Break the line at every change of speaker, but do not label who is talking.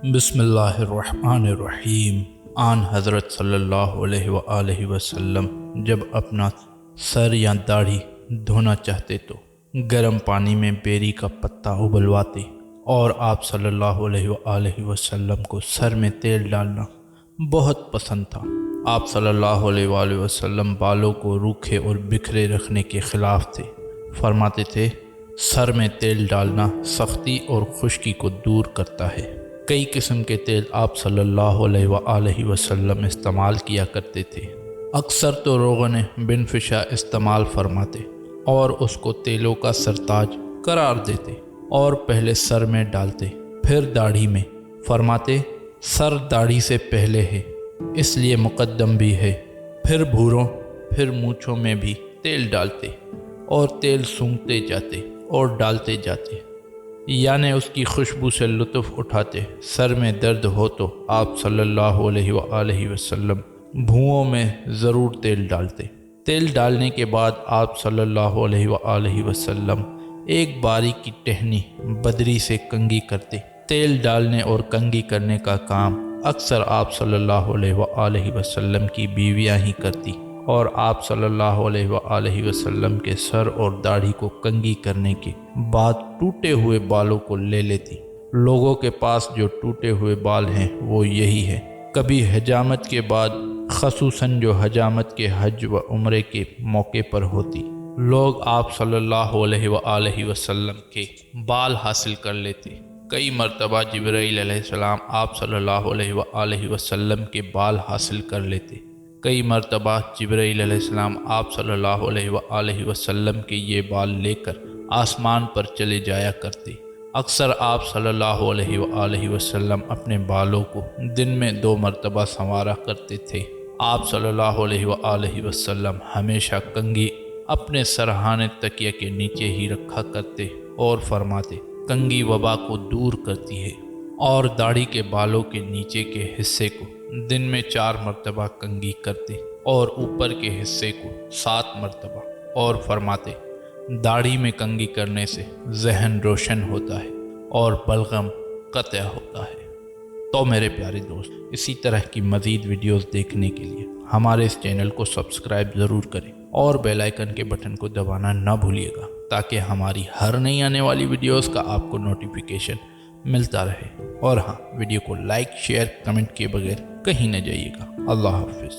بسم اللہ الرحمن الرحیم۔ آن حضرت صلی اللہ علیہ وآلہ وسلم جب اپنا سر یا داڑھی دھونا چاہتے تو گرم پانی میں بیری کا پتا ابلواتے، اور آپ صلی اللہ علیہ وآلہ وسلم کو سر میں تیل ڈالنا بہت پسند تھا۔ آپ صلی اللہ علیہ وآلہ وسلم بالوں کو روکھے اور بکھرے رکھنے کے خلاف تھے۔ فرماتے تھے سر میں تیل ڈالنا سختی اور خشکی کو دور کرتا ہے۔ کئی قسم کے تیل آپ صلی اللہ علیہ وآلہ وسلم استعمال کیا کرتے تھے۔ اکثر تو روغن بنفشا استعمال فرماتے اور اس کو تیلوں کا سرتاج قرار دیتے، اور پہلے سر میں ڈالتے پھر داڑھی میں۔ فرماتے سر داڑھی سے پہلے ہے، اس لیے مقدم بھی ہے۔ پھر بھوروں پھر مونچھوں میں بھی تیل ڈالتے اور تیل سونگھتے جاتے اور ڈالتے جاتے، یعنی اس کی خوشبو سے لطف اٹھاتے۔ سر میں درد ہو تو آپ صلی اللہ علیہ وآلہ وسلم بھوؤں میں ضرور تیل ڈالتے۔ تیل ڈالنے کے بعد آپ صلی اللہ علیہ وآلہ وسلم ایک باریک کی ٹہنی بدری سے کنگھی کرتے۔ تیل ڈالنے اور کنگھی کرنے کا کام اکثر آپ صلی اللہ علیہ وآلہ وسلم کی بیویاں ہی کرتی، اور آپ صلی اللہ علیہ وآلہ وسلم کے سر اور داڑھی کو کنگھی کرنے کے بعد ٹوٹے ہوئے بالوں کو لے لیتی۔ لوگوں کے پاس جو ٹوٹے ہوئے بال ہیں وہ یہی ہے۔ کبھی حجامت کے بعد، خصوصاً جو حجامت کے حج و عمرے کے موقع پر ہوتی، لوگ آپ صلی اللہ علیہ وآلہ وسلم کے بال حاصل کر لیتے۔ کئی مرتبہ جبرائیل علیہ السلام آپ صلی اللہ علیہ وآلہ وسلم کے بال حاصل کر لیتے۔ کئی مرتبہ جبرائیل علیہ السلام آپ صلی اللہ علیہ وآلہ وسلم کے یہ بال لے کر آسمان پر چلے جایا کرتے۔ اکثر آپ صلی اللہ علیہ وآلہ وسلم اپنے بالوں کو دن میں 2 مرتبہ سنوارا کرتے تھے۔ آپ صلی اللہ علیہ وآلہ وسلم ہمیشہ کنگھی اپنے سرہانے تکیے کے نیچے ہی رکھا کرتے اور فرماتے کنگھی وبا کو دور کرتی ہے، اور داڑھی کے بالوں کے نیچے کے حصے کو دن میں 4 مرتبہ کنگھی کرتے اور اوپر کے حصے کو 7 مرتبہ، اور فرماتے داڑھی میں کنگھی کرنے سے ذہن روشن ہوتا ہے اور بلغم قطع ہوتا ہے۔ تو میرے پیارے دوست، اسی طرح کی مزید ویڈیوز دیکھنے کے لیے ہمارے اس چینل کو سبسکرائب ضرور کریں اور بیل آئیکن کے بٹن کو دبانا نہ بھولیے گا، تاکہ ہماری ہر نئی آنے والی ویڈیوز کا آپ کو نوٹیفیکیشن ملتا رہے۔ اور ہاں، ویڈیو کو لائک، شیئر، کمنٹ کیے بغیر کہیں نہ جائیے گا۔ اللہ حافظ۔